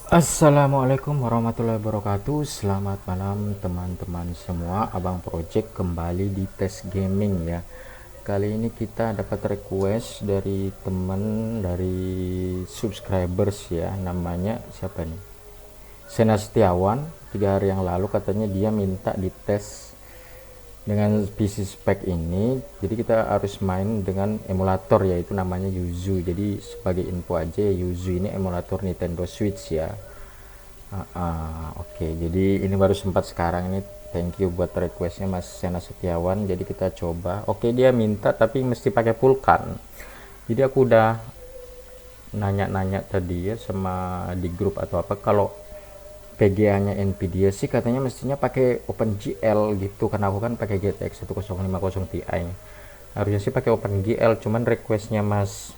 Assalamualaikum warahmatullahi wabarakatuh. Selamat malam teman-teman semua. Abang Project kembali di tes gaming ya. Kali ini kita dapat request dari teman, dari subscribers ya. Namanya siapa nih? Sena Setiawan. 3 hari yang lalu katanya dia minta dites dengan PC spek ini. Jadi kita harus main dengan emulator, yaitu namanya Yuzu. Jadi sebagai info aja, Yuzu ini emulator Nintendo Switch ya. Oke, jadi ini baru sempat sekarang ini. Thank you buat requestnya Mas Sena Setiawan. Jadi kita coba. Oke, dia minta tapi mesti pakai pulkan. Jadi aku udah nanya-nanya tadi ya sama di grup atau apa, kalau PGA-nya Nvidia sih katanya mestinya pakai OpenGL gitu, karena aku kan pakai GTX 1050 Ti. Harusnya sih pakai OpenGL, cuman requestnya Mas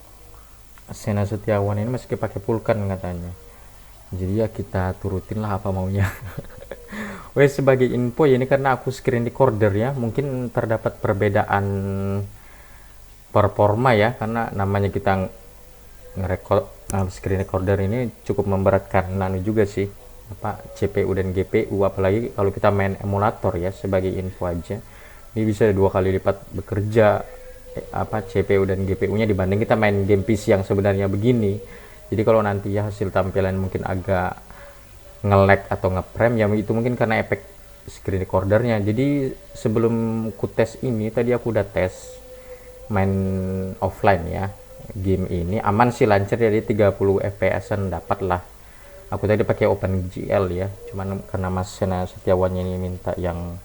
Sena Setiawan ini meski pakai pulkan katanya. Jadi ya kita turutin lah apa maunya. Wes, sebagai info ya, ini karena aku screen recorder ya, mungkin terdapat perbedaan performa ya, karena namanya kita ngerekord screen recorder ini cukup memberatkan nano juga sih, apa CPU dan GPU, apalagi kalau kita main emulator ya. Sebagai info aja, ini bisa 2 kali lipat bekerja apa CPU dan GPU-nya dibanding kita main game PC yang sebenarnya begini. Jadi kalau nanti ya hasil tampilan mungkin agak nge-lag atau nge-frame ya, itu mungkin karena efek screen recordernya. Jadi sebelum ku tes ini tadi aku udah tes main offline ya. Game ini aman sih, lancar, jadi 30 fps-an dapat lah. Aku tadi pakai OpenGL ya, cuman karena Mas Sena Setiawannya ini minta yang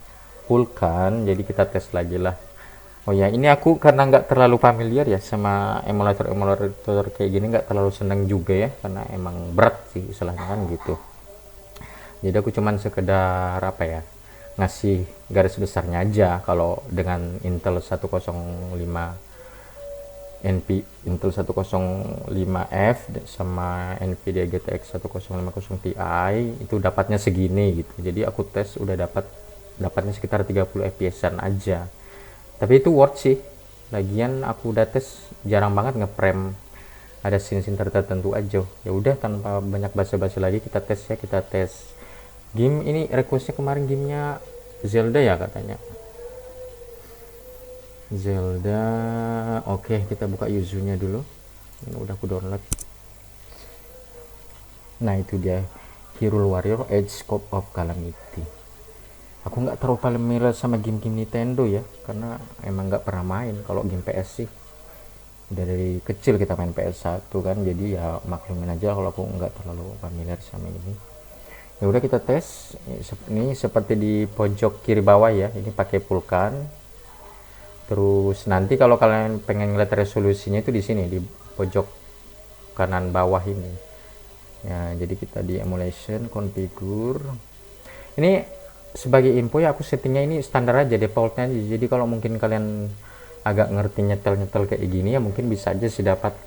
full kan, jadi kita tes lagi lah. Oh ya, ini aku karena nggak terlalu familiar ya sama emulator kayak gini, nggak terlalu seneng juga ya, karena emang berat sih istilahnya kan gitu. Jadi aku cuman sekedar apa ya, ngasih garis besarnya aja. Kalau dengan Intel 105 Intel 105F sama Nvidia GTX 1050 Ti itu dapatnya segini gitu. Jadi aku tes udah dapatnya sekitar 30 fps aja. Tapi itu worth sih. Lagian aku udah tes jarang banget ngeprem, ada scene-scene tertentu aja. Ya udah, tanpa banyak basa-basi lagi kita tes ya, kita tes game ini. Requestnya kemarin gamenya Zelda ya katanya. Zelda. Oke, kita buka Yuzunya dulu. Ini udah aku download. Nah itu dia, Hyrule Warrior Age Scope of Calamity. Aku nggak terlalu familiar sama game-game Nintendo ya, karena emang nggak pernah main. Kalau game PS sih dari kecil kita main PS1 kan, jadi ya maklumin aja kalau aku nggak terlalu familiar sama ini. Ya udah kita tes. Ini seperti di pojok kiri bawah ya, ini pakai pulkan. Terus nanti kalau kalian pengen ngeliat resolusinya itu di sini di pojok kanan bawah ini. Ya, jadi kita di emulation configure. Ini sebagai info ya, aku settingnya ini standar aja, defaultnya aja. Jadi kalau mungkin kalian agak ngerti nyetel-nyetel kayak gini ya, mungkin bisa aja sih dapat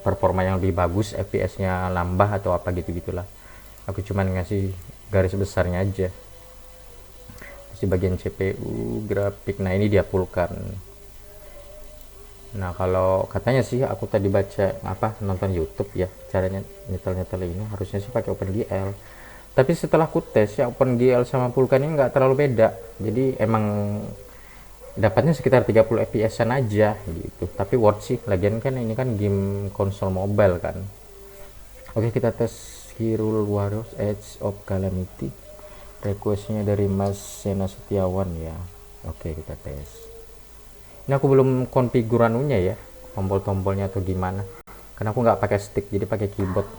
performa yang lebih bagus, FPS-nya nambah atau apa gitu-gitulah. Aku cuman ngasih garis besarnya aja. Di bagian CPU, grafik, nah ini dia pulkan. Nah kalau katanya sih, aku tadi baca apa, nonton YouTube ya, caranya nyetel-nyetel ini harusnya sih pakai OpenGL. Tapi setelah aku tes ya, OpenGL sama pulkan ini nggak terlalu beda. Jadi emang dapatnya sekitar 30 fps-an aja gitu. Tapi worth sih, lagian kan ini kan game konsol mobile kan. Oke, kita tes Hyrule Warriors Age of Calamity. Requestnya dari Mas Sena Setiawan ya. Oke, kita tes. Ini aku belum konfigur anunya ya, tombol-tombolnya atau gimana, karena aku nggak pakai stick, jadi pakai keyboard.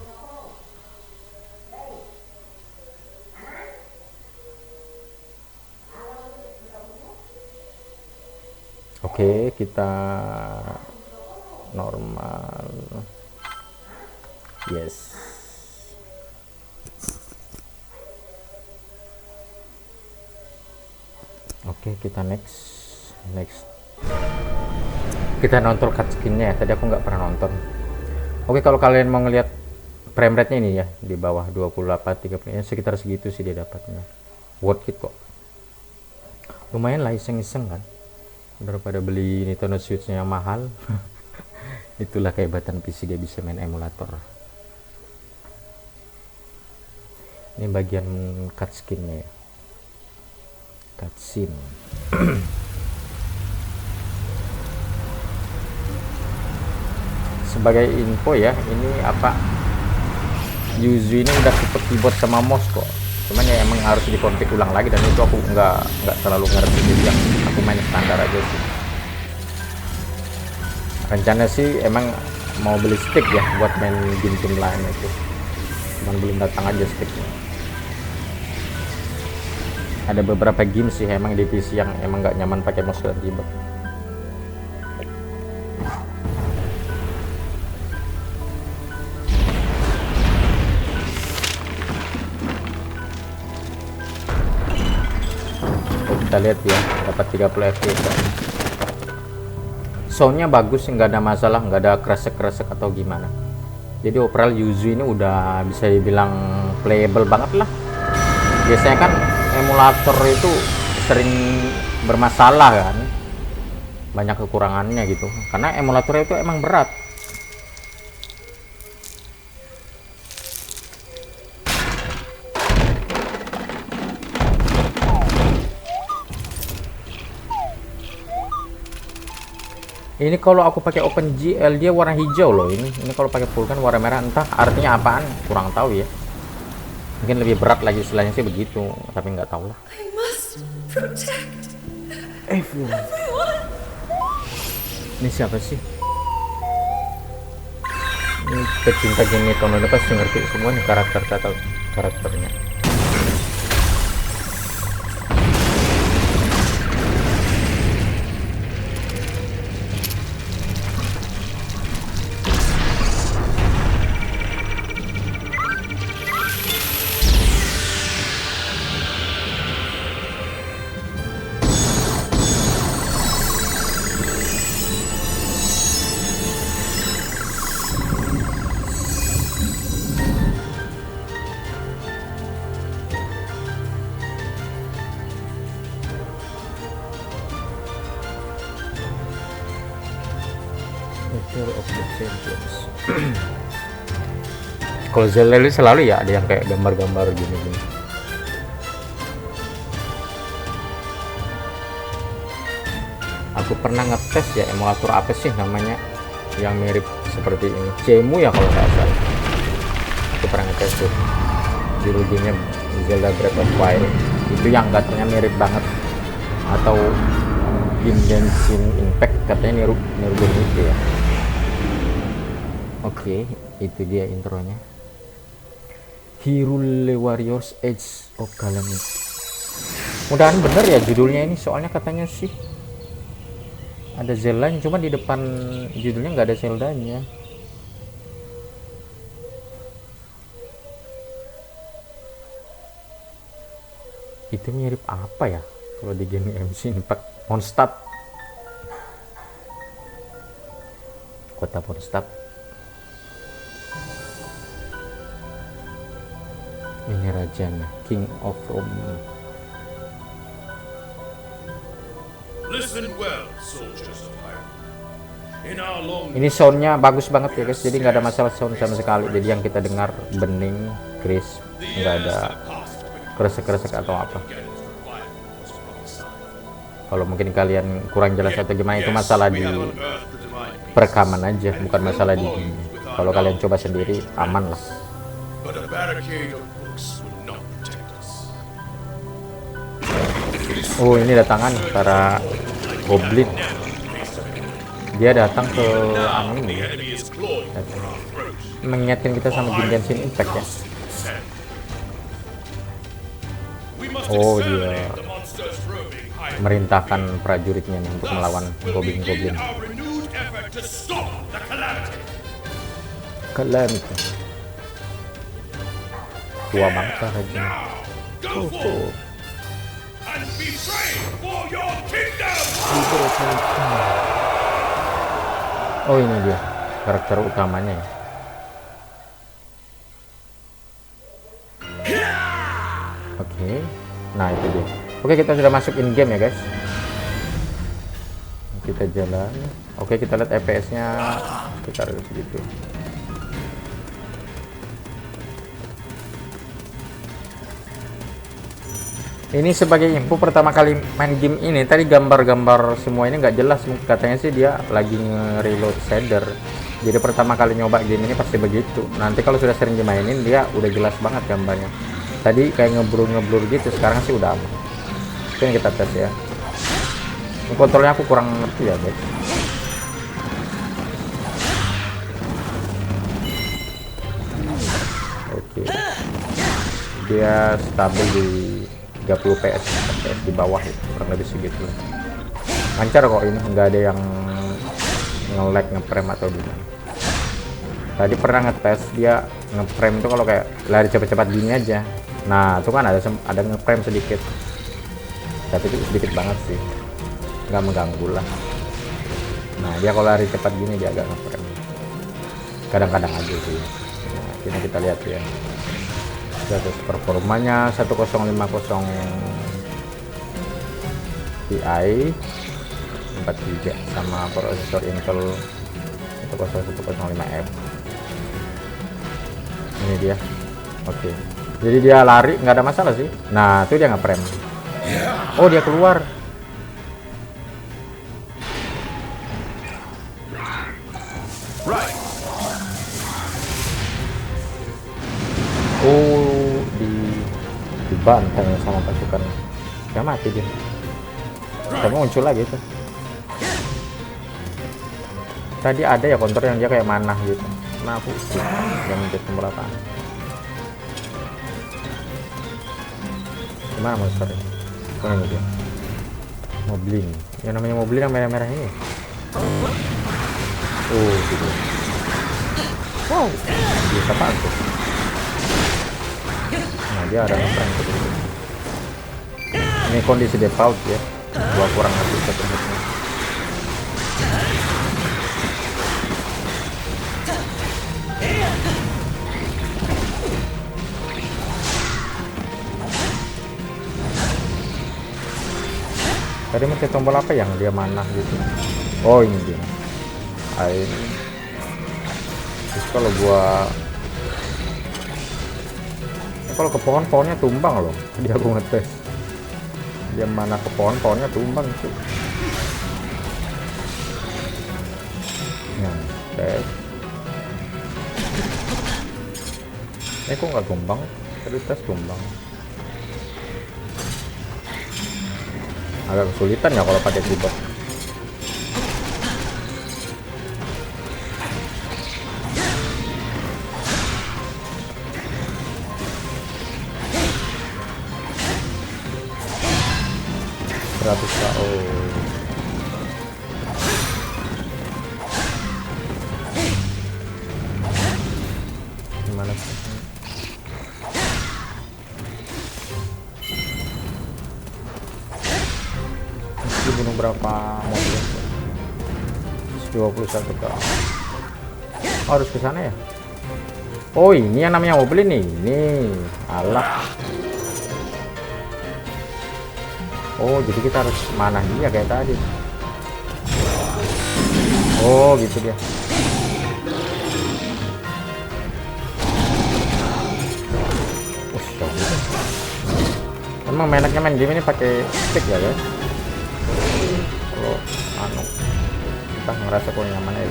Oke, kita normal. Yes. Oke, kita next. Kita nonton cutscene-nya ya, tadi aku nggak pernah nonton. Oke, kalau kalian mau ngelihat frame rate-nya ini ya, di bawah 28 30 ya, sekitar segitu sih dia dapatnya. Worth it kok. Lumayan lah, iseng-iseng kan, daripada beli Nintendo Switch-nya yang mahal. Itulah kehebatan PC, dia bisa main emulator. Ini bagian cutscene-nya ya. Cutscene. Sebagai info ya, ini apa, Yuzu ini udah tipe keyboard sama mouse kok, cuman ya emang harus dikonfig ulang lagi, dan itu aku nggak terlalu ngerti, jadi yang aku main standar aja sih. Rencana sih emang mau beli stick ya buat main game-game lain itu, cuman belum datang aja sticknya. Ada beberapa game sih emang di PC yang emang nggak nyaman pakai mouse dan keyboard. Kita lihat ya, dapat 30 fps. Soundnya bagus, nggak ada masalah, nggak ada kresek-kresek atau gimana. Jadi overall Yuzu ini udah bisa dibilang playable banget lah. Biasanya kan emulator itu sering bermasalah kan, banyak kekurangannya gitu, karena emulator itu emang berat. Ini kalau aku pakai OpenGL dia warna hijau loh. Ini kalau pakai full kan warna merah, entah artinya apaan, kurang tahu ya. Mungkin lebih berat lagi istilahnya sih begitu, tapi nggak tahu lah. Ini siapa sih? Ini pecinta game Nintendo ini pasti ngerti semua nih karakternya. Of the Champions. Kalau Zelda itu selalu ya ada yang kayak gambar-gambar gini-gini. Aku pernah ngetes ya emulator apa sih namanya yang mirip seperti ini, Cemu ya kalau nggak salah. Aku pernah ngetes tuh, judul gamenya Zelda Breath of Wild, itu yang katanya mirip banget, atau Genshin Impact katanya niru game itu ya. Oke, itu dia intronya. Hyrule Warriors Age of Calamity. Mudahan bener ya judulnya ini, soalnya katanya sih ada Zelda, cuma di depan judulnya nggak ada Zeldanya. Itu mirip apa ya kalau di game MC Impact? Mondstadt, kota Mondstadt. Ini rajanya, King of Rome. Ini soundnya bagus banget ya guys, jadi nggak ada masalah sound sama sekali. Jadi yang kita dengar bening, crisp, nggak ada kresek-kresek atau apa. Kalau mungkin kalian kurang jelas atau gimana, itu masalah di perekaman aja, bukan masalah di game. Kalau kalian coba sendiri aman lah. Oh, ini datangan para goblin. Dia datang ke anu ini, mengingatkan kita sama game Genshin Impact ya. Oh, dia merintahkan prajuritnya nih untuk melawan goblin-goblin. Calamity. Tua banget lah rajanya. Oh, ini dia karakter utamanya ya. Oke. Nah, itu dia. Oke, kita sudah masuk in game ya guys. Kita jalan. Oke, kita lihat FPS nya sekitar segitu. Ini sebagai info, pertama kali main game ini tadi gambar-gambar semua ini nggak jelas, katanya sih dia lagi nge-reload shader. Jadi pertama kali nyoba game ini pasti begitu. Nanti kalau sudah sering dimainin dia udah jelas banget gambarnya. Tadi kayak ngeblur gitu, sekarang sih udah aman. Itu yang kita tes ya. Ini kontrolnya aku kurang ngerti ya guys. Oke. Dia stabil di 30 PS, FPS di bawah ya, kurang lebih segitu. Lancar kok ini, nggak ada yang nge-lag, nge-frame atau gimana. Tadi pernah ngetes dia nge-frame tuh kalau kayak lari cepat-cepat gini aja. Nah, itu kan ada nge-frame sedikit. Tapi itu sedikit banget sih. Nggak mengganggu lah. Nah, dia kalau lari cepat gini dia agak nge-frame. Kadang-kadang aja sih. Nah, ini kita lihat ya. Status performanya 1050 Ti 4 GB sama prosesor Intel 10105F. Ini dia. Oke. Jadi dia lari nggak ada masalah sih. Nah, itu dia nge-frame. Oh, dia keluar. Oh, dibantai sama pasukan. Ya mati dia. Tapi muncul lagi tuh. Tadi ada ya counter yang dia kayak manah gitu. Nah, aku yang mencet tombol apaan. Gimana monster ini? Oh, ini dia. Moblin. Yang namanya Moblin yang merah-merah ini. Oh, gitu. Wow. Bisa apaan tuh? Nah, dia ada nge-frame gitu. Ini kondisi default ya. Gua kurang ngerti sebenarnya. Tadi mencet tombol apa yang dia mana gitu. Oh, ini dia. Ini. Terus kalau gua kalau ke pohonnya tumbang loh. Dia aku ngetes. Dia mana ke pohonnya tumbang itu. Nah, tes. Kok nggak tumbang? Tadi tes tumbang. Agak kesulitan ya kalau pakai keyboard. KO. Gimana sih? Mesti bunuh berapa mobil? 21 ke. Harus ke sana ya? Oh, ini yang namanya mobil ini. Ini alah. Oh, jadi kita harus manah dia kayak tadi. Oh, gitu dia. Emang enaknya main game ini pakai stick ya guys. Kalau kita ngerasa kurang nyaman ya.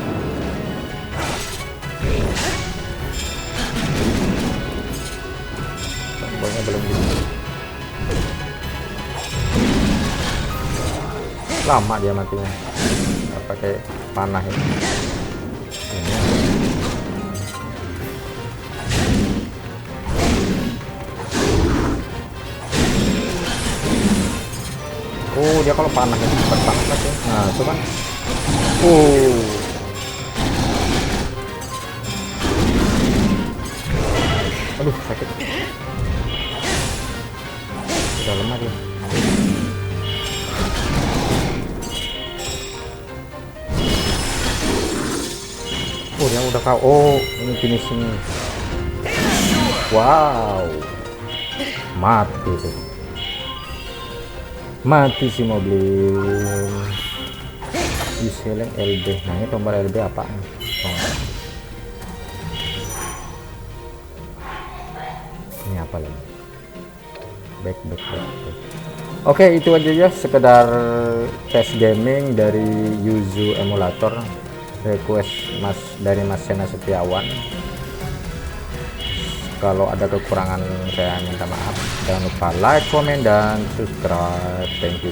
Tombolnya belum gitu. Lama dia matinya. Nggak pakai panah ini. Oh, dia kalau panah itu cepat banget ya. Nah, itu kan. Aduh, sakit. Udah lemah dia. Oh, dia udah kau. Oh, ini finishing. Wow. Mati tuh. Mati si mobil. Diseleng LB. Nah, ini tombol LB apaan? Oh. Ini apa lagi? back. Oke, itu aja ya sekedar tes gaming dari Yuzu emulator, request dari Mas Sena Setiawan. Kalau ada kekurangan saya minta maaf. Jangan lupa like, comment, dan subscribe. Thank you.